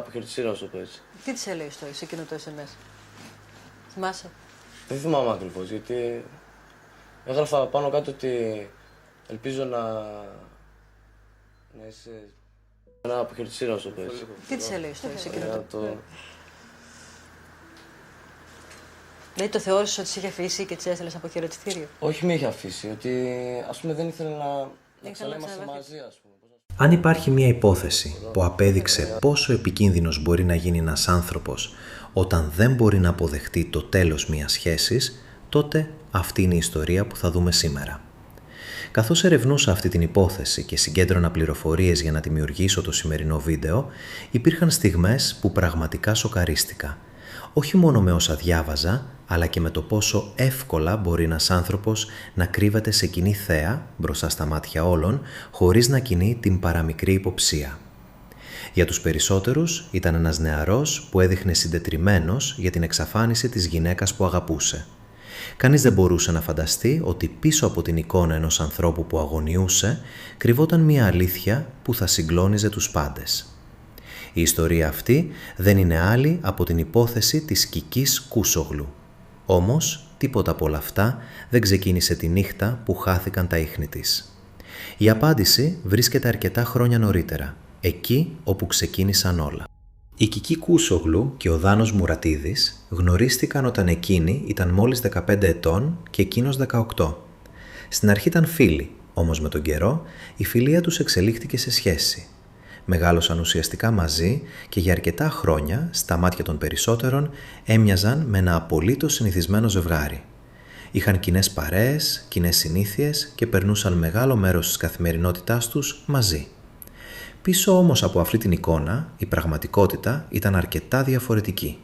αποχαιρετιστήριο, να σου πω έτσι. Τι της έλεγες τώρα σε εκείνο το SMS? Θυμάσαι? Δεν θυμάμαι ακριβώς, γιατί έγραφα πάνω κάτω ότι ελπίζω να είσαι ένα αποχαιρετιστήριο, να σου πω έτσι. Τι της έλεγες τώρα σε εκείνο το... το... Δηλαδή το θεώρησες ότι σε είχε αφήσει και της έστειλες αποχαιρετιστήριο? Όχι, με είχε αφήσει, ότι ας πούμε δεν ήθελε να ξαναείμαστε μαζί, ας πούμε. Αν υπάρχει μια υπόθεση που απέδειξε πόσο επικίνδυνος μπορεί να γίνει ένας άνθρωπος όταν δεν μπορεί να αποδεχτεί το τέλος μιας σχέσης, τότε αυτή είναι η ιστορία που θα δούμε σήμερα. Καθώς ερευνούσα αυτή την υπόθεση και συγκέντρωνα πληροφορίες για να δημιουργήσω το σημερινό βίντεο, υπήρχαν στιγμές που πραγματικά σοκαρίστηκα. Όχι μόνο με όσα διάβαζα, αλλά και με το πόσο εύκολα μπορεί ένας άνθρωπος να κρύβεται σε κοινή θέα μπροστά στα μάτια όλων, χωρίς να κινεί την παραμικρή υποψία. Για τους περισσότερους ήταν ένας νεαρός που έδειχνε συντετριμμένος για την εξαφάνιση της γυναίκας που αγαπούσε. Κανείς δεν μπορούσε να φανταστεί ότι πίσω από την εικόνα ενός ανθρώπου που αγωνιούσε κρυβόταν μια αλήθεια που θα συγκλώνιζε τους πάντες. Η ιστορία αυτή δεν είναι άλλη από την υπόθεση της Κικής Κούσογλου. Όμως, τίποτα από όλα αυτά δεν ξεκίνησε τη νύχτα που χάθηκαν τα ίχνη της. Η απάντηση βρίσκεται αρκετά χρόνια νωρίτερα, εκεί όπου ξεκίνησαν όλα. Η Κική Κούσογλου και ο Δάνος Μουρατίδης γνωρίστηκαν όταν εκείνη ήταν μόλις 15 ετών και εκείνος 18. Στην αρχή ήταν φίλοι, όμως με τον καιρό η φιλία τους εξελίχθηκε σε σχέση. Μεγάλωσαν ουσιαστικά μαζί και για αρκετά χρόνια, στα μάτια των περισσότερων, έμοιαζαν με ένα απολύτως συνηθισμένο ζευγάρι. Είχαν κοινές παρέες, κοινές συνήθειες και περνούσαν μεγάλο μέρος της καθημερινότητάς τους μαζί. Πίσω όμως από αυτή την εικόνα, η πραγματικότητα ήταν αρκετά διαφορετική.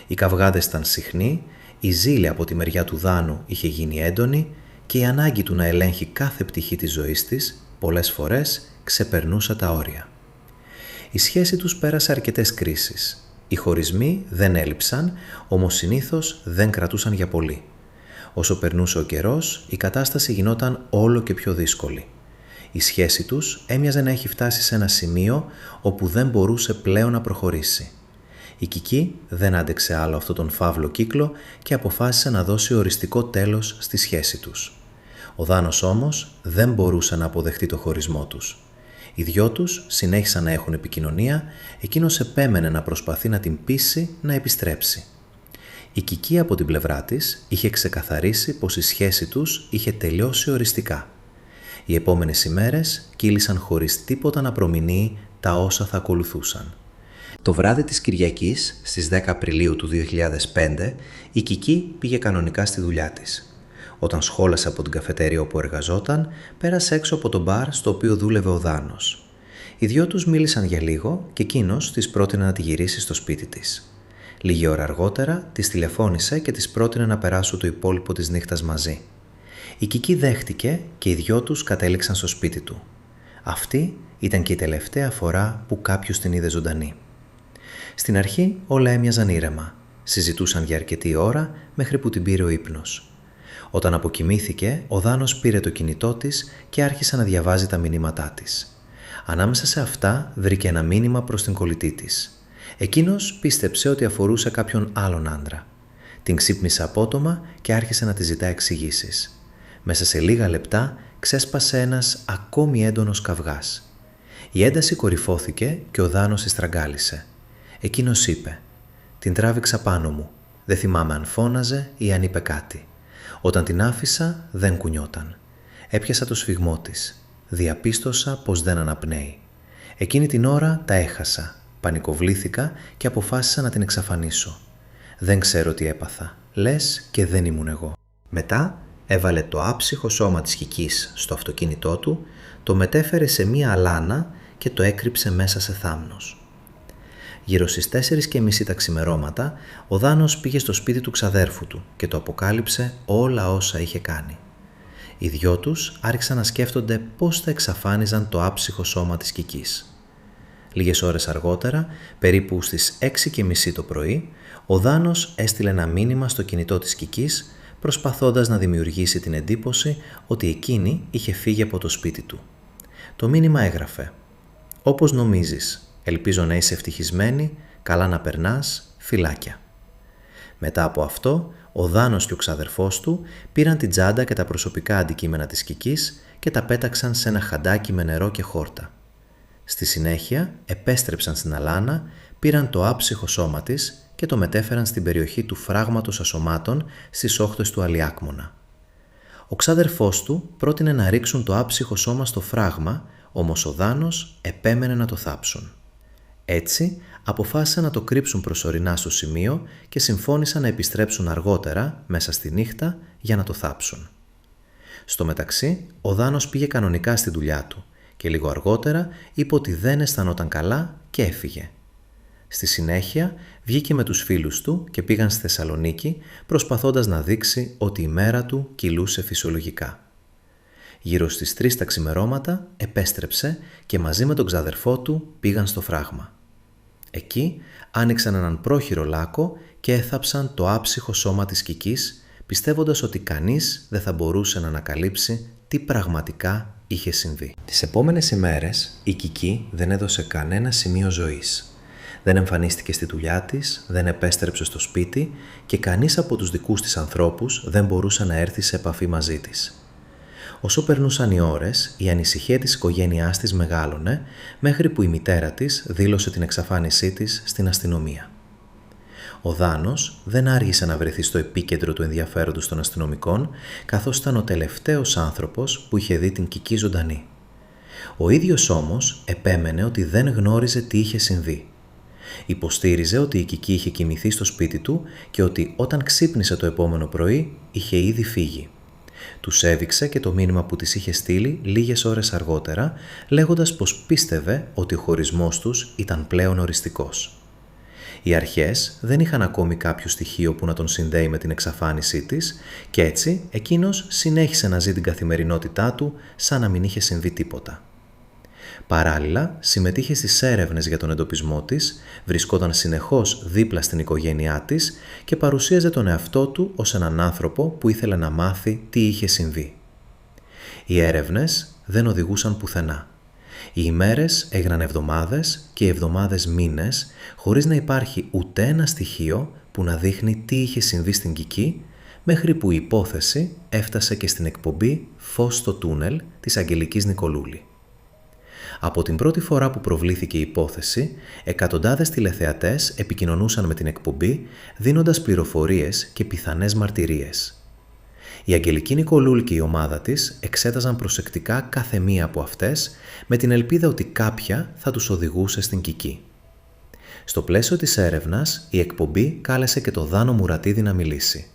Οι καυγάδες ήταν συχνοί, η ζήλια από τη μεριά του Δάνου είχε γίνει έντονη και η ανάγκη του να ελέγχει κάθε πτυχή της ζωής της, πολλές φορές ξεπερνούσε τα όρια. Η σχέση τους πέρασε αρκετές κρίσεις. Οι χωρισμοί δεν έλειψαν, όμως συνήθως δεν κρατούσαν για πολύ. Όσο περνούσε ο καιρός, η κατάσταση γινόταν όλο και πιο δύσκολη. Η σχέση τους έμοιαζε να έχει φτάσει σε ένα σημείο όπου δεν μπορούσε πλέον να προχωρήσει. Η Κική δεν άντεξε άλλο αυτόν τον φαύλο κύκλο και αποφάσισε να δώσει οριστικό τέλος στη σχέση τους. Ο Δάνος όμως δεν μπορούσε να αποδεχτεί το χωρισμό τους. Οι δυο τους συνέχισαν να έχουν επικοινωνία, εκείνος επέμενε να προσπαθεί να την πείσει να επιστρέψει. Η Κική από την πλευρά της είχε ξεκαθαρίσει πως η σχέση τους είχε τελειώσει οριστικά. Οι επόμενες ημέρες κύλησαν χωρίς τίποτα να προμηνύει τα όσα θα ακολουθούσαν. Το βράδυ της Κυριακής, στις 10 Απριλίου του 2005, η Κική πήγε κανονικά στη δουλειά της. Όταν σχόλασε από την καφετέρια όπου εργαζόταν, πέρασε έξω από το μπαρ στο οποίο δούλευε ο Δάνος. Οι δυο τους μίλησαν για λίγο και εκείνος της πρότεινε να τη γυρίσει στο σπίτι της. Λίγη ώρα αργότερα της τηλεφώνησε και της πρότεινε να περάσουν το υπόλοιπο της νύχτας μαζί. Η Κική δέχτηκε και οι δυο τους κατέληξαν στο σπίτι του. Αυτή ήταν και η τελευταία φορά που κάποιος την είδε ζωντανή. Στην αρχή όλα έμοιαζαν ήρεμα. Συζητούσαν για αρκετή ώρα μέχρι που την πήρε ο ύπνος. Όταν αποκοιμήθηκε, ο Δάνος πήρε το κινητό της και άρχισε να διαβάζει τα μηνύματά της. Ανάμεσα σε αυτά βρήκε ένα μήνυμα προς την κολλητή της. Εκείνος πίστεψε ότι αφορούσε κάποιον άλλον άντρα. Την ξύπνησε απότομα και άρχισε να της ζητά εξηγήσεις. Μέσα σε λίγα λεπτά ξέσπασε ένας ακόμη έντονος καυγάς. Η ένταση κορυφώθηκε και ο Δάνος εστραγγάλισε. Εκείνος είπε «Την τράβηξα πάνω μου. Δεν θυμάμαι αν φώναζε ή αν είπε κάτι. Όταν την άφησα δεν κουνιόταν. Έπιασα το σφιγμό της. Διαπίστωσα πως δεν αναπνέει. Εκείνη την ώρα τα έχασα. Πανικοβλήθηκα και αποφάσισα να την εξαφανίσω. Δεν ξέρω τι έπαθα. Λες και δεν ήμουν εγώ». Μετά έβαλε το άψυχο σώμα της Κικής στο αυτοκίνητό του, το μετέφερε σε μία αλάνα και το έκρυψε μέσα σε θάμνος. Γύρω στις 4:30 τα ξημερώματα, ο Δάνος πήγε στο σπίτι του ξαδέρφου του και το αποκάλυψε όλα όσα είχε κάνει. Οι δυο τους άρχισαν να σκέφτονται πώς θα εξαφάνιζαν το άψυχο σώμα της Κικής. Λίγες ώρες αργότερα, περίπου στις 6:30 το πρωί, ο Δάνος έστειλε ένα μήνυμα στο κινητό της Κικής, προσπαθώντας να δημιουργήσει την εντύπωση ότι εκείνη είχε φύγει από το σπίτι του. Το μήνυμα έγραφε «Όπως νομίζεις, Ελπίζω να είσαι ευτυχισμένη, καλά να περνάς, φιλάκια». Μετά από αυτό, ο Δάνος και ο ξαδερφός του πήραν την τσάντα και τα προσωπικά αντικείμενα της Κικής και τα πέταξαν σε ένα χαντάκι με νερό και χόρτα. Στη συνέχεια επέστρεψαν στην αλάνα, πήραν το άψυχο σώμα της και το μετέφεραν στην περιοχή του φράγματος ασωμάτων στις όχθες του Αλιάκμονα. Ο ξάδερφός του πρότεινε να ρίξουν το άψυχο σώμα στο φράγμα, όμως ο Δάνος επέμενε να το θάψουν. Έτσι αποφάσισαν να το κρύψουν προσωρινά στο σημείο και συμφώνησαν να επιστρέψουν αργότερα, μέσα στη νύχτα, για να το θάψουν. Στο μεταξύ, ο Δάνος πήγε κανονικά στη δουλειά του και λίγο αργότερα είπε ότι δεν αισθανόταν καλά και έφυγε. Στη συνέχεια βγήκε με τους φίλους του και πήγαν στη Θεσσαλονίκη, προσπαθώντας να δείξει ότι η μέρα του κυλούσε φυσιολογικά. Γύρω στις 3 τα ξημερώματα επέστρεψε και μαζί με τον ξαδερφό του πήγαν στο φράγμα. Εκεί άνοιξαν έναν πρόχειρο λάκκο και έθαψαν το άψυχο σώμα της Κικής, πιστεύοντας ότι κανείς δεν θα μπορούσε να ανακαλύψει τι πραγματικά είχε συμβεί. Τις επόμενες ημέρες η Κική δεν έδωσε κανένα σημείο ζωής. Δεν εμφανίστηκε στη δουλειά της, δεν επέστρεψε στο σπίτι και κανείς από τους δικούς της ανθρώπους δεν μπορούσε να έρθει σε επαφή μαζί της. Όσο περνούσαν οι ώρες, η ανησυχία της οικογένειάς της μεγάλωνε, μέχρι που η μητέρα της δήλωσε την εξαφάνισή της στην αστυνομία. Ο Δάνος δεν άργησε να βρεθεί στο επίκεντρο του ενδιαφέροντος των αστυνομικών, καθώς ήταν ο τελευταίος άνθρωπος που είχε δει την Κική ζωντανή. Ο ίδιος όμως επέμενε ότι δεν γνώριζε τι είχε συμβεί. Υποστήριζε ότι η Κική είχε κοιμηθεί στο σπίτι του και ότι όταν ξύπνησε το επόμενο πρωί είχε ήδη φύγει. Τους έδειξε και το μήνυμα που της είχε στείλει λίγες ώρες αργότερα, λέγοντας πως πίστευε ότι ο χωρισμός τους ήταν πλέον οριστικός. Οι αρχές δεν είχαν ακόμη κάποιο στοιχείο που να τον συνδέει με την εξαφάνισή της και έτσι εκείνος συνέχισε να ζει την καθημερινότητά του σαν να μην είχε συμβεί τίποτα. Παράλληλα, συμμετείχε στις έρευνες για τον εντοπισμό της, βρισκόταν συνεχώς δίπλα στην οικογένειά της και παρουσίαζε τον εαυτό του ως έναν άνθρωπο που ήθελε να μάθει τι είχε συμβεί. Οι έρευνες δεν οδηγούσαν πουθενά. Οι ημέρες έγιναν εβδομάδες και οι εβδομάδες μήνες, χωρίς να υπάρχει ούτε ένα στοιχείο που να δείχνει τι είχε συμβεί στην Κική, μέχρι που η υπόθεση έφτασε και στην εκπομπή «Φως στο τούνελ» της Αγγελικής Νικολούλη. Από την πρώτη φορά που προβλήθηκε η υπόθεση, εκατοντάδες τηλεθεατές επικοινωνούσαν με την εκπομπή, δίνοντας πληροφορίες και πιθανές μαρτυρίες. Η Αγγελική Νικολούλη και η ομάδα της εξέταζαν προσεκτικά κάθε μία από αυτές, με την ελπίδα ότι κάποια θα τους οδηγούσε στην Κική. Στο πλαίσιο της έρευνας, η εκπομπή κάλεσε και το Δάνο Μουρατίδη να μιλήσει.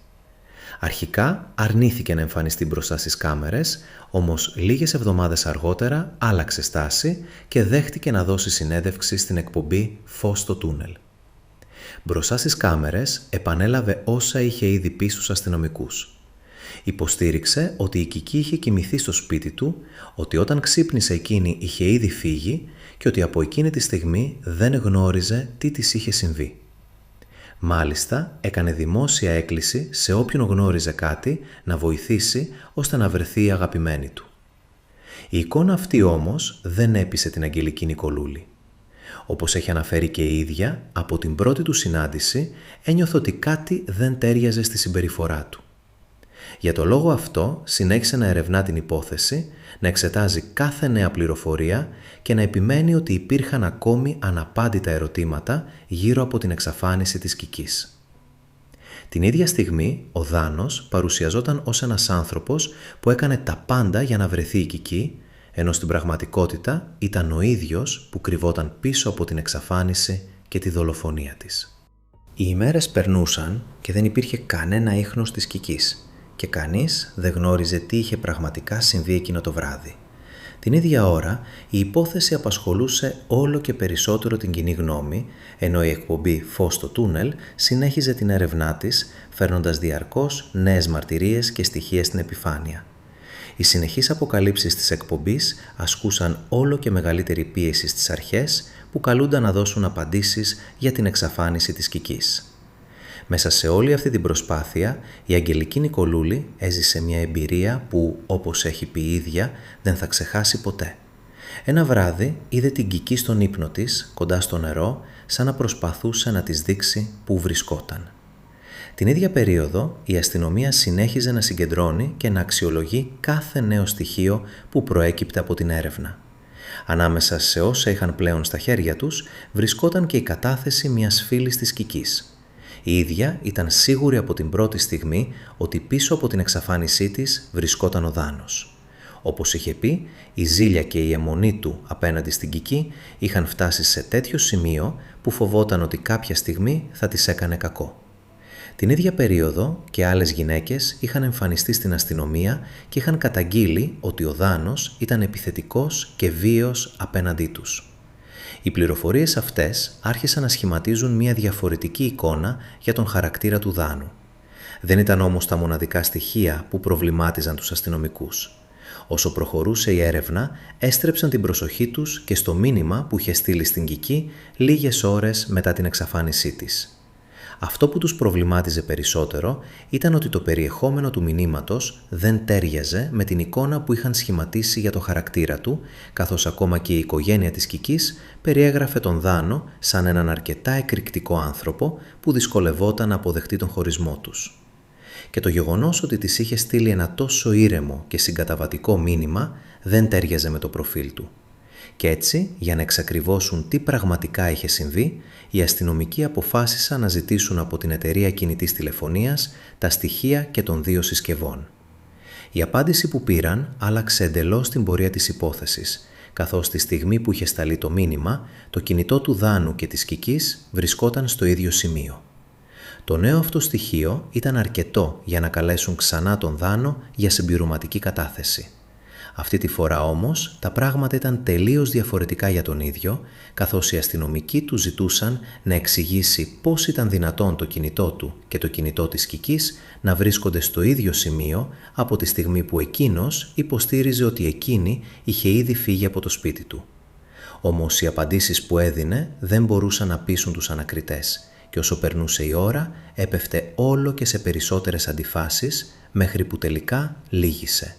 Αρχικά αρνήθηκε να εμφανιστεί μπροστά στις κάμερες, όμως λίγες εβδομάδες αργότερα άλλαξε στάση και δέχτηκε να δώσει συνέντευξη στην εκπομπή «Φως στο τούνελ». Μπροστά στις κάμερες επανέλαβε όσα είχε ήδη πει στους αστυνομικούς. Υποστήριξε ότι η Κική είχε κοιμηθεί στο σπίτι του, ότι όταν ξύπνησε εκείνη είχε ήδη φύγει και ότι από εκείνη τη στιγμή δεν γνώριζε τι της είχε συμβεί. Μάλιστα, έκανε δημόσια έκκληση σε όποιον γνώριζε κάτι να βοηθήσει ώστε να βρεθεί η αγαπημένη του. Η εικόνα αυτή όμως δεν έπεισε την Αγγελική Νικολούλη. Όπως έχει αναφέρει και η ίδια, από την πρώτη του συνάντηση ένιωθε ότι κάτι δεν τέριαζε στη συμπεριφορά του. Για το λόγο αυτό συνέχισε να ερευνά την υπόθεση, να εξετάζει κάθε νέα πληροφορία και να επιμένει ότι υπήρχαν ακόμη αναπάντητα ερωτήματα γύρω από την εξαφάνιση της Κικής. Την ίδια στιγμή, ο Δάνος παρουσιαζόταν ως ένας άνθρωπος που έκανε τα πάντα για να βρεθεί η Κική, ενώ στην πραγματικότητα ήταν ο ίδιος που κρυβόταν πίσω από την εξαφάνιση και τη δολοφονία της. Οι ημέρες περνούσαν και δεν υπήρχε κανένα ίχνος της Κικής και κανείς δεν γνώριζε τι είχε πραγματικά συμβεί εκείνο το βράδυ. Την ίδια ώρα, η υπόθεση απασχολούσε όλο και περισσότερο την κοινή γνώμη, ενώ η εκπομπή «Φως στο τούνελ» συνέχιζε την έρευνά της, φέρνοντας διαρκώς νέες μαρτυρίες και στοιχεία στην επιφάνεια. Οι συνεχείς αποκαλύψεις της εκπομπής ασκούσαν όλο και μεγαλύτερη πίεση στις αρχές που καλούνταν να δώσουν απαντήσεις για την εξαφάνιση της Κικής. Μέσα σε όλη αυτή την προσπάθεια, η Αγγελική Νικολούλη έζησε μια εμπειρία που, όπως έχει πει η ίδια, δεν θα ξεχάσει ποτέ. Ένα βράδυ είδε την Κική στον ύπνο της, κοντά στο νερό, σαν να προσπαθούσε να της δείξει πού βρισκόταν. Την ίδια περίοδο, η αστυνομία συνέχιζε να συγκεντρώνει και να αξιολογεί κάθε νέο στοιχείο που προέκυπτε από την έρευνα. Ανάμεσα σε όσα είχαν πλέον στα χέρια τους, βρισκόταν και η κατάθεση μιας φίλης της Κικής. Η ίδια ήταν σίγουρη από την πρώτη στιγμή ότι πίσω από την εξαφάνισή της βρισκόταν ο Δάνος. Όπως είχε πει, η ζήλια και η αιμονή του απέναντι στην Κική είχαν φτάσει σε τέτοιο σημείο που φοβόταν ότι κάποια στιγμή θα της έκανε κακό. Την ίδια περίοδο και άλλες γυναίκες είχαν εμφανιστεί στην αστυνομία και είχαν καταγγείλει ότι ο Δάνος ήταν επιθετικός και βίαιος απέναντί τους. Οι πληροφορίες αυτές άρχισαν να σχηματίζουν μια διαφορετική εικόνα για τον χαρακτήρα του Δάνου. Δεν ήταν όμως τα μοναδικά στοιχεία που προβλημάτιζαν τους αστυνομικούς. Όσο προχωρούσε η έρευνα, έστρεψαν την προσοχή τους και στο μήνυμα που είχε στείλει στην Κική λίγες ώρες μετά την εξαφάνισή της. Αυτό που τους προβλημάτιζε περισσότερο ήταν ότι το περιεχόμενο του μηνύματος δεν τέριαζε με την εικόνα που είχαν σχηματίσει για το χαρακτήρα του, καθώς ακόμα και η οικογένεια της Κικής περιέγραφε τον Δάνο σαν έναν αρκετά εκρηκτικό άνθρωπο που δυσκολευόταν να αποδεχτεί τον χωρισμό τους. Και το γεγονός ότι της είχε στείλει ένα τόσο ήρεμο και συγκαταβατικό μήνυμα δεν τέριαζε με το προφίλ του. Και έτσι, για να εξακριβώσουν τι πραγματικά είχε συμβεί, οι αστυνομικοί αποφάσισαν να ζητήσουν από την εταιρεία κινητής τηλεφωνίας τα στοιχεία και των δύο συσκευών. Η απάντηση που πήραν άλλαξε εντελώς την πορεία της υπόθεσης, καθώς τη στιγμή που είχε σταλεί το μήνυμα, το κινητό του Δάνου και της Κικής βρισκόταν στο ίδιο σημείο. Το νέο αυτό στοιχείο ήταν αρκετό για να καλέσουν ξανά τον Δάνο για συμπληρωματική κατάθεση. Αυτή τη φορά όμως τα πράγματα ήταν τελείως διαφορετικά για τον ίδιο, καθώς οι αστυνομικοί του ζητούσαν να εξηγήσει πώς ήταν δυνατόν το κινητό του και το κινητό της Κικής να βρίσκονται στο ίδιο σημείο από τη στιγμή που εκείνος υποστήριζε ότι εκείνη είχε ήδη φύγει από το σπίτι του. Όμως οι απαντήσεις που έδινε δεν μπορούσαν να πείσουν τους ανακριτές και όσο περνούσε η ώρα έπεφτε όλο και σε περισσότερες αντιφάσεις μέχρι που τελικά λύγησε.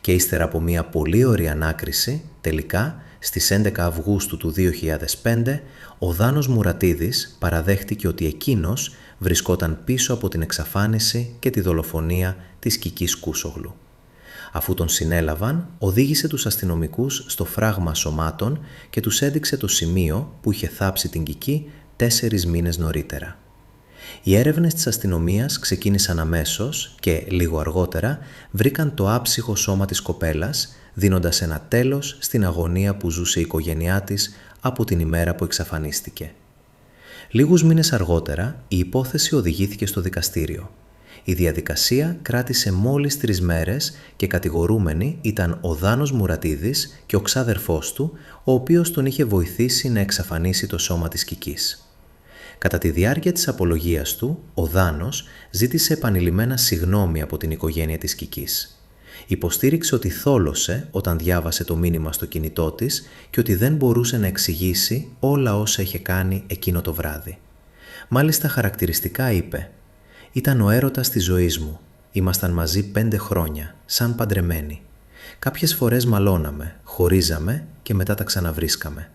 Και ύστερα από μια πολύ ωραία ανάκριση, τελικά, στις 11 Αυγούστου του 2005, ο Δάνος Μουρατίδης παραδέχτηκε ότι εκείνος βρισκόταν πίσω από την εξαφάνιση και τη δολοφονία της Κικής Κούσογλου. Αφού τον συνέλαβαν, οδήγησε τους αστυνομικούς στο φράγμα σωμάτων και τους έδειξε το σημείο που είχε θάψει την Κική 4 μήνες νωρίτερα. Οι έρευνες της αστυνομίας ξεκίνησαν αμέσως και, λίγο αργότερα, βρήκαν το άψυχο σώμα της κοπέλας, δίνοντας ένα τέλος στην αγωνία που ζούσε η οικογένειά της από την ημέρα που εξαφανίστηκε. Λίγους μήνες αργότερα, η υπόθεση οδηγήθηκε στο δικαστήριο. Η διαδικασία κράτησε μόλις 3 μέρες και κατηγορούμενοι ήταν ο Δάνος Μουρατίδης και ο ξάδερφός του, ο οποίος τον είχε βοηθήσει να εξαφανίσει το σώμα της Κικής. Κατά τη διάρκεια της απολογίας του, ο Δάνος ζήτησε επανειλημμένα συγγνώμη από την οικογένεια της Κικής. Υποστήριξε ότι θόλωσε όταν διάβασε το μήνυμα στο κινητό της και ότι δεν μπορούσε να εξηγήσει όλα όσα είχε κάνει εκείνο το βράδυ. Μάλιστα χαρακτηριστικά είπε «Ήταν ο έρωτας της ζωής μου. Ήμασταν μαζί 5 χρόνια, σαν παντρεμένοι. Κάποιες φορές μαλώναμε, χωρίζαμε και μετά τα ξαναβρίσκαμε».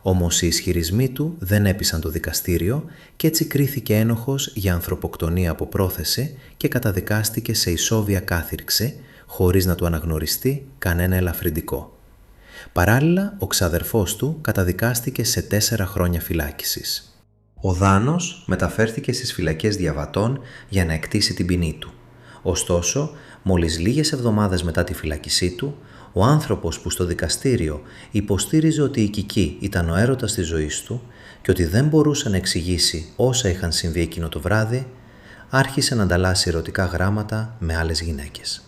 Όμως οι ισχυρισμοί του δεν έπεισαν το δικαστήριο και έτσι κρίθηκε ένοχος για ανθρωποκτονία από πρόθεση και καταδικάστηκε σε ισόβια κάθυρξη, χωρίς να του αναγνωριστεί κανένα ελαφρυντικό. Παράλληλα, ο ξαδερφός του καταδικάστηκε σε 4 χρόνια φυλάκισης. Ο Δάνος μεταφέρθηκε στις φυλακές Διαβατών για να εκτίσει την ποινή του. Ωστόσο, μόλις λίγες εβδομάδες μετά τη φυλάκισή του, ο άνθρωπος που στο δικαστήριο υποστήριζε ότι η Κική ήταν ο έρωτας της ζωής του και ότι δεν μπορούσε να εξηγήσει όσα είχαν συμβεί εκείνο το βράδυ, άρχισε να ανταλλάσσει ερωτικά γράμματα με άλλες γυναίκες.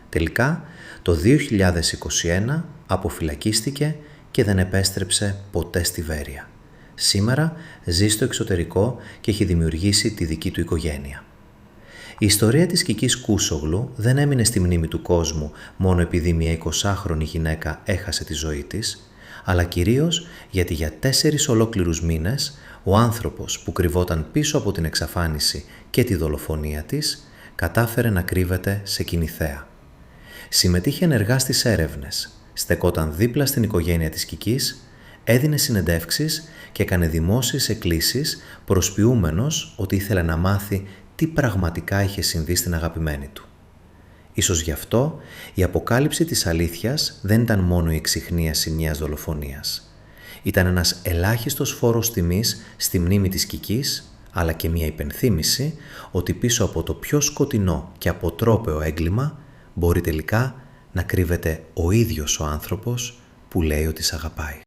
Τελικά, το 2021 αποφυλακίστηκε και δεν επέστρεψε ποτέ στη Βέρεια. Σήμερα ζει στο εξωτερικό και έχει δημιουργήσει τη δική του οικογένεια. Η ιστορία της Κικής Κούσογλου δεν έμεινε στη μνήμη του κόσμου μόνο επειδή μια 20χρονη γυναίκα έχασε τη ζωή της, αλλά κυρίως γιατί για 4 ολόκληρους μήνες ο άνθρωπος που κρυβόταν πίσω από την εξαφάνιση και τη δολοφονία της κατάφερε να κρύβεται σε κοινή θέα. Συμμετείχε ενεργά στις έρευνες, στεκόταν δίπλα στην οικογένεια της Κικής, έδινε συνεντεύξεις και έκανε δημόσιες εκκλήσεις προσποιούμενος ότι ήθελε να μάθει τι πραγματικά είχε συμβεί στην αγαπημένη του. Ίσως γι' αυτό η αποκάλυψη της αλήθειας δεν ήταν μόνο η εξιχνίαση μιας δολοφονίας. Ήταν ένας ελάχιστος φόρος τιμής στη μνήμη της Κικής, αλλά και μια υπενθύμηση ότι πίσω από το πιο σκοτεινό και αποτρόπαιο έγκλημα μπορεί τελικά να κρύβεται ο ίδιος ο άνθρωπος που λέει ότι σ' αγαπάει.